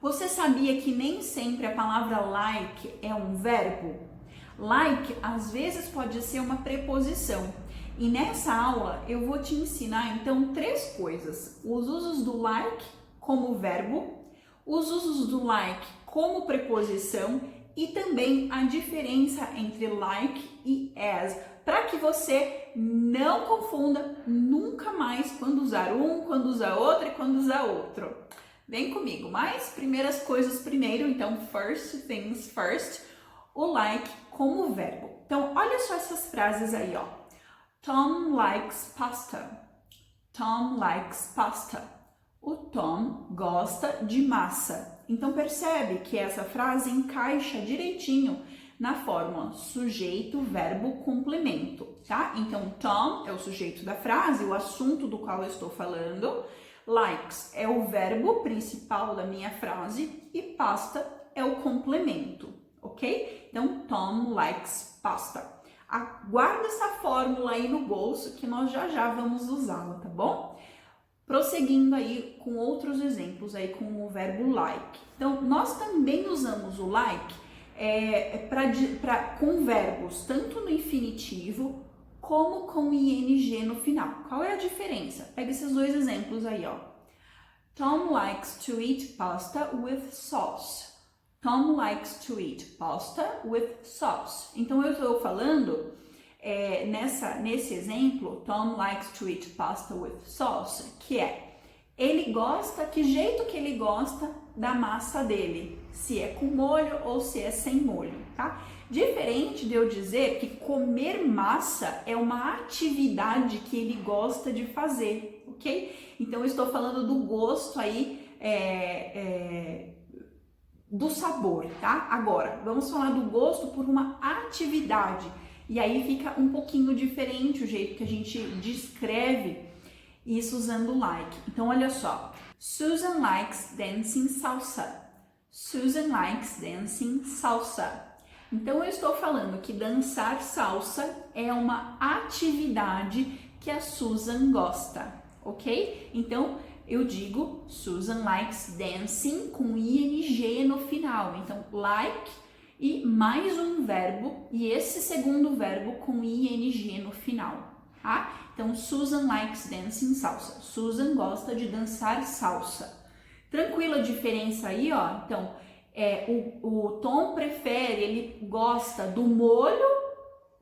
Você sabia que nem sempre a palavra like é um verbo? Like às vezes pode ser uma preposição. E nessa aula eu vou te ensinar então 3 coisas: os usos do like como verbo, os usos do like como preposição e também a diferença entre like e as, para que você não confunda nunca mais quando usar um, quando usar outro e quando usar outro. Vem comigo, mas primeiras coisas primeiro, então first things first, o like como verbo. Então olha só essas frases aí, ó. Tom likes pasta. Tom likes pasta. O Tom gosta de massa. Então percebe que essa frase encaixa direitinho na fórmula sujeito, verbo, complemento, tá? Então Tom é o sujeito da frase, o assunto do qual eu estou falando. Likes é o verbo principal da minha frase e pasta é o complemento, ok? Então Tom likes pasta. Guarda essa fórmula aí no bolso que nós já vamos usá-la, tá bom? Prosseguindo aí com outros exemplos aí com o verbo like. Então, nós também usamos o like com verbos tanto no infinitivo como com ing no final. Qual é a diferença? Pega esses 2 exemplos aí, ó. Tom likes to eat pasta with sauce. Tom likes to eat pasta with sauce. Então, eu estou falando... nesse exemplo, Tom likes to eat pasta with sauce, que é, ele gosta, que jeito que ele gosta da massa dele, se é com molho ou se é sem molho, tá? Diferente de eu dizer que comer massa é uma atividade que ele gosta de fazer, ok? Então, eu estou falando do gosto aí, do sabor, tá? Agora, vamos falar do gosto por uma atividade. E aí fica um pouquinho diferente o jeito que a gente descreve isso usando like. Então, olha só. Susan likes dancing salsa. Susan likes dancing salsa. Então, eu estou falando que dançar salsa é uma atividade que a Susan gosta, ok? Então, eu digo Susan likes dancing com ing no final. Então, like e mais um verbo, e esse segundo verbo com ing no final, tá? Então, Susan likes dancing salsa. Susan gosta de dançar salsa. Tranquila a diferença aí, ó. Então, o Tom prefere, ele gosta do molho,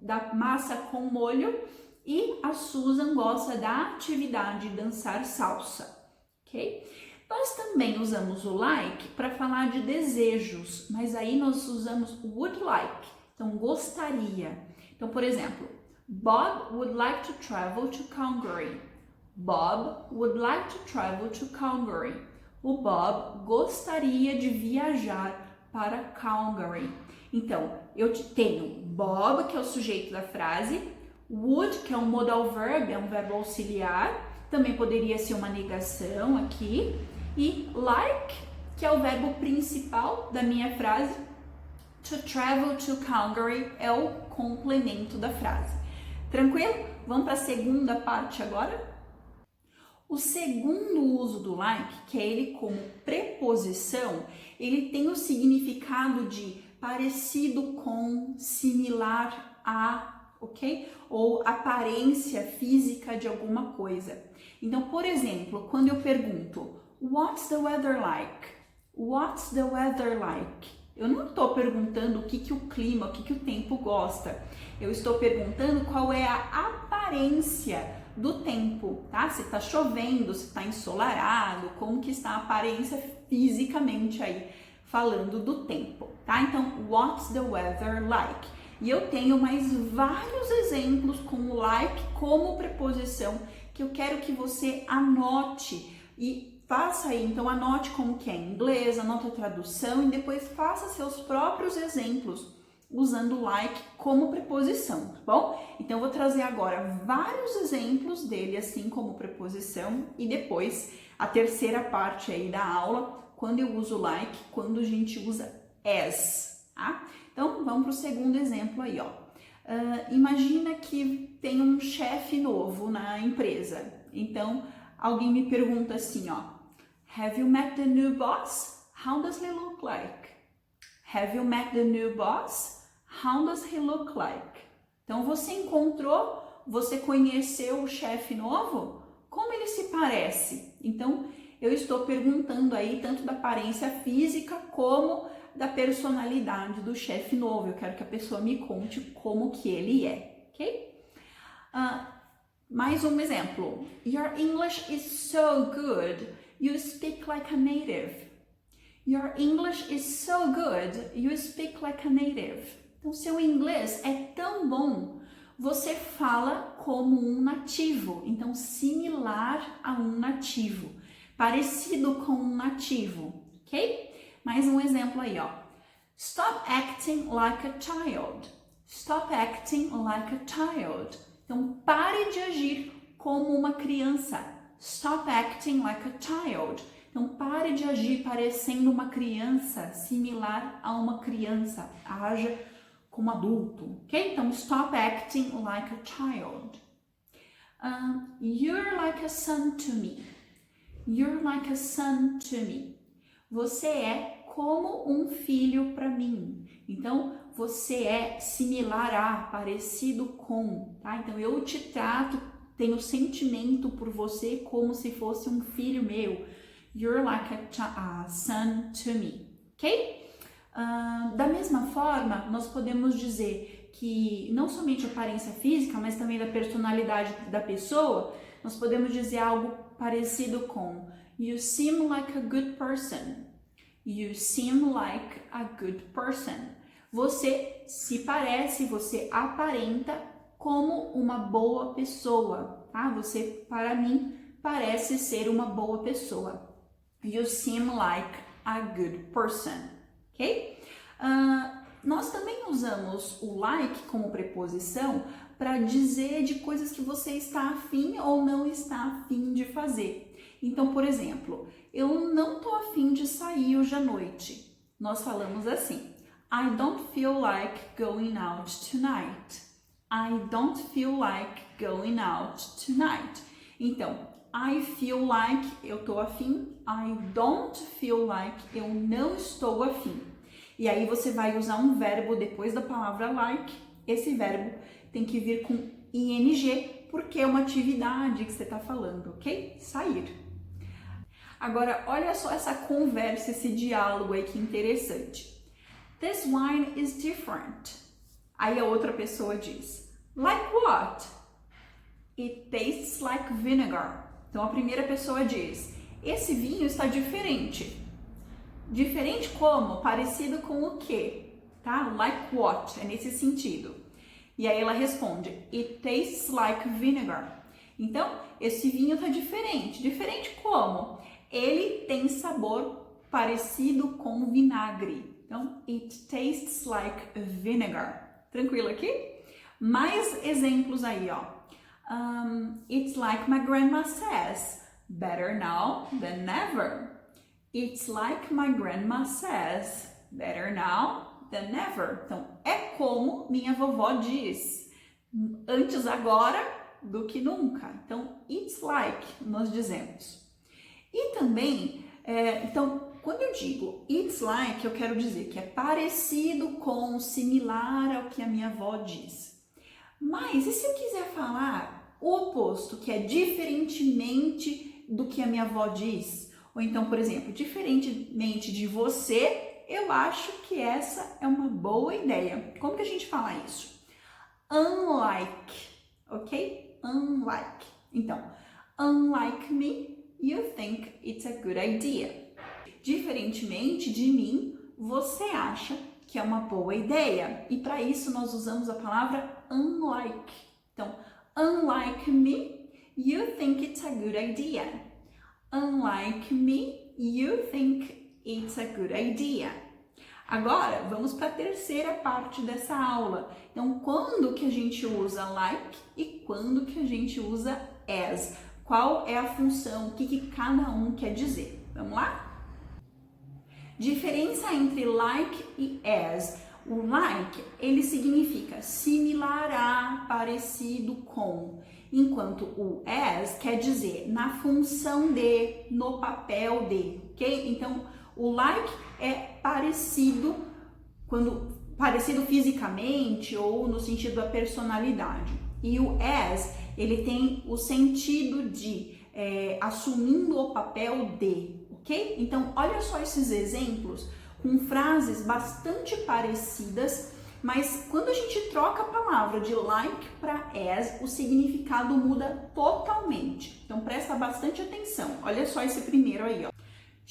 da massa com molho, e a Susan gosta da atividade de dançar salsa, ok? Nós também usamos o like para falar de desejos, mas aí nós usamos would like, então gostaria. Então, por exemplo, Bob would like to travel to Calgary. Bob would like to travel to Calgary. O Bob gostaria de viajar para Calgary. Então, eu tenho Bob, que é o sujeito da frase, would, que é um modal verb, é um verbo auxiliar, também poderia ser uma negação aqui, e like, que é o verbo principal da minha frase, to travel to Calgary é o complemento da frase. Tranquilo? Vamos para a segunda parte agora? O segundo uso do like, que é ele como preposição, ele tem o significado de parecido com, similar a, ok? Ou aparência física de alguma coisa. Então, por exemplo, quando eu pergunto What's the weather like? What's the weather like? Eu não estou perguntando o que o clima, o que o tempo gosta. Eu estou perguntando qual é a aparência do tempo, tá? Se está chovendo, se está ensolarado, como que está a aparência fisicamente aí, falando do tempo, tá? Então, what's the weather like? E eu tenho mais vários exemplos com o like como preposição que eu quero que você anote e faça aí, então anote como que é em inglês, anote a tradução e depois faça seus próprios exemplos usando like como preposição, tá bom? Então eu vou trazer agora vários exemplos dele assim como preposição e depois a terceira parte aí da aula, quando eu uso like, quando a gente usa as, tá? Então vamos para o segundo exemplo aí, ó. Imagina que tem um chefe novo na empresa, então alguém me pergunta assim, ó, Have you met the new boss? How does he look like? Have you met the new boss? How does he look like? Então, você conheceu o chefe novo? Como ele se parece? Então, eu estou perguntando aí tanto da aparência física como da personalidade do chefe novo. Eu quero que a pessoa me conte como que ele é, ok? Mais um exemplo. Your English is so good, you speak like a native. Your English is so good, you speak like a native. Então, seu inglês é tão bom, você fala como um nativo. Então, similar a um nativo, parecido com um nativo, ok? Mais um exemplo aí, ó. Stop acting like a child. Stop acting like a child. Então, pare de agir como uma criança. Stop acting like a child. Então, pare de agir parecendo uma criança, similar a uma criança. Haja como adulto, ok? Então, stop acting like a child. You're like a son to me. You're like a son to me. Você é como um filho para mim. Então, você é similar a, parecido com, tá? Então, eu te trato, tenho sentimento por você como se fosse um filho meu. You're like a son to me, ok? Da mesma forma, nós podemos dizer que não somente a aparência física, mas também da personalidade da pessoa, nós podemos dizer algo parecido com You seem like a good person. You seem like a good person. Você se parece, você aparenta como uma boa pessoa, tá? Você, para mim, parece ser uma boa pessoa. You seem like a good person, ok? Nós também usamos o like como preposição para dizer de coisas que você está afim ou não está afim de fazer. Então, por exemplo, eu não estou afim de sair hoje à noite. Nós falamos assim, I don't feel like going out tonight. I don't feel like going out tonight. Então, I feel like, eu estou afim. I don't feel like, eu não estou afim. E aí você vai usar um verbo depois da palavra like. Esse verbo tem que vir com ing, porque é uma atividade que você está falando, ok? Sair. Agora, olha só essa conversa, esse diálogo aí que interessante. This wine is different. Aí a outra pessoa diz, like what? It tastes like vinegar. Então, a primeira pessoa diz, esse vinho está diferente. Diferente como? Parecido com o quê? Tá? Like what? É nesse sentido. E aí ela responde, it tastes like vinegar. Então, esse vinho está diferente. Diferente como? Ele tem sabor parecido com vinagre. Então, it tastes like vinegar. Tranquilo aqui? Mais exemplos aí, ó. It's like my grandma says, better now than never. It's like my grandma says, better now than never. Então, é como minha vovó diz, antes agora do que nunca. Então, it's like, nós dizemos. E também, então, quando eu digo it's like, eu quero dizer que é parecido com, similar ao que a minha avó diz. Mas, e se eu quiser falar o oposto, que é diferentemente do que a minha avó diz? Ou então, por exemplo, diferentemente de você, eu acho que essa é uma boa ideia. Como que a gente fala isso? Unlike, ok? Unlike. Então, unlike me, you think it's a good idea. Diferentemente de mim, você acha que é uma boa ideia. E para isso nós usamos a palavra unlike. Então, unlike me, you think it's a good idea. Unlike me, you think it's a good idea. Agora, vamos para a terceira parte dessa aula. Então, quando que a gente usa like e quando que a gente usa as? Qual é a função? O que cada um quer dizer? Vamos lá? Diferença entre like e as. O like, ele significa similar a, parecido com, enquanto o as quer dizer na função de, no papel de, ok? Então, O like é parecido, parecido fisicamente ou no sentido da personalidade. E o as, ele tem o sentido de assumindo o papel de, ok? Então, olha só esses exemplos com frases bastante parecidas, mas quando a gente troca a palavra de like para as, o significado muda totalmente. Então, presta bastante atenção. Olha só esse primeiro aí, ó.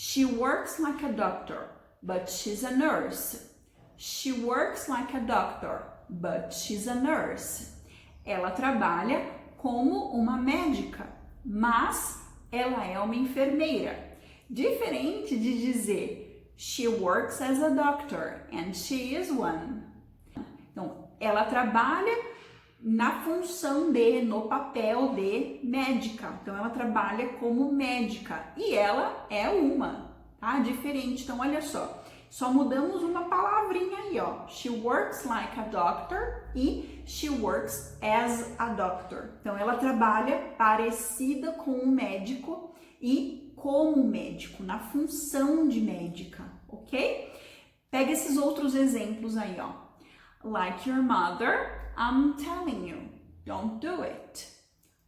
She works like a doctor, but she's a nurse. She works like a doctor, but she's a nurse. Ela trabalha como uma médica, mas ela é uma enfermeira. Diferente de dizer she works as a doctor and she is one. Então, ela trabalha na função de, no papel de médica. Então, ela trabalha como médica e ela é uma, tá? Diferente. Então, olha só mudamos uma palavrinha aí, ó. She works like a doctor e she works as a doctor. Então, ela trabalha parecida com um médico e como médico, na função de médica, ok? Pega esses outros exemplos aí, ó. Like your mother, I'm telling you, don't do it.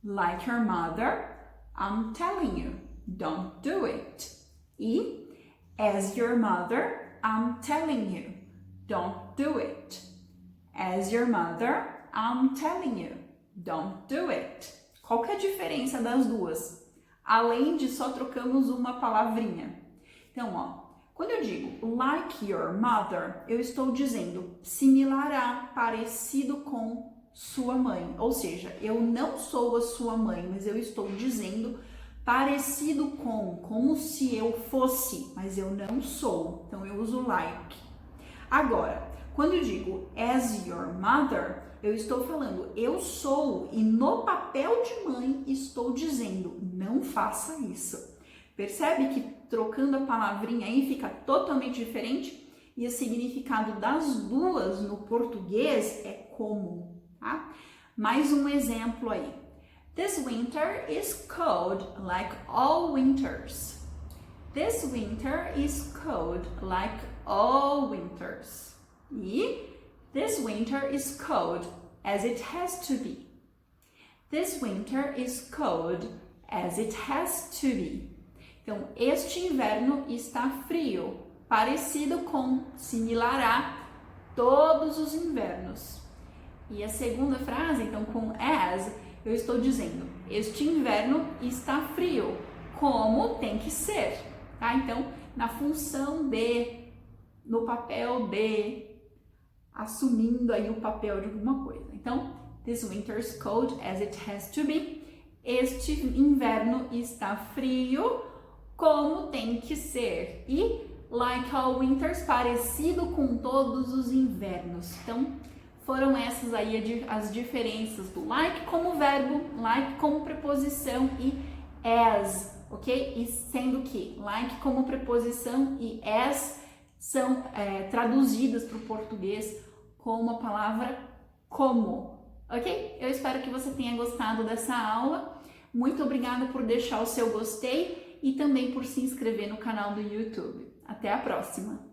Like your mother, I'm telling you, don't do it. E as your mother, I'm telling you, don't do it. As your mother, I'm telling you, don't do it. Qual que é a diferença das duas? Além de só trocamos uma palavrinha. Então, ó, quando eu digo like your mother, eu estou dizendo similar a, parecido com sua mãe. Ou seja, eu não sou a sua mãe, mas eu estou dizendo parecido com, como se eu fosse, mas eu não sou. Então, eu uso like. Agora, quando eu digo as your mother, eu estou falando eu sou e no papel de mãe estou dizendo não faça isso. Percebe que trocando a palavrinha aí fica totalmente diferente e o significado das duas no português é como, tá? Mais um exemplo aí. This winter is cold like all winters. This winter is cold like all winters. E this winter is cold as it has to be. This winter is cold as it has to be. Então, este inverno está frio, parecido com, similar a, todos os invernos. E a segunda frase, então, com as, eu estou dizendo, este inverno está frio, como tem que ser, tá? Então, na função de, no papel de, assumindo aí o papel de alguma coisa. Então, this winter is cold as it has to be. Este inverno está frio, como tem que ser. E like all winters, parecido com todos os invernos. Então, foram essas aí as diferenças do like como verbo, like como preposição e as, ok? E sendo que like como preposição e as são traduzidas para o português como a palavra como, ok? Eu espero que você tenha gostado dessa aula. Muito obrigada por deixar o seu gostei e também por se inscrever no canal do YouTube. Até a próxima!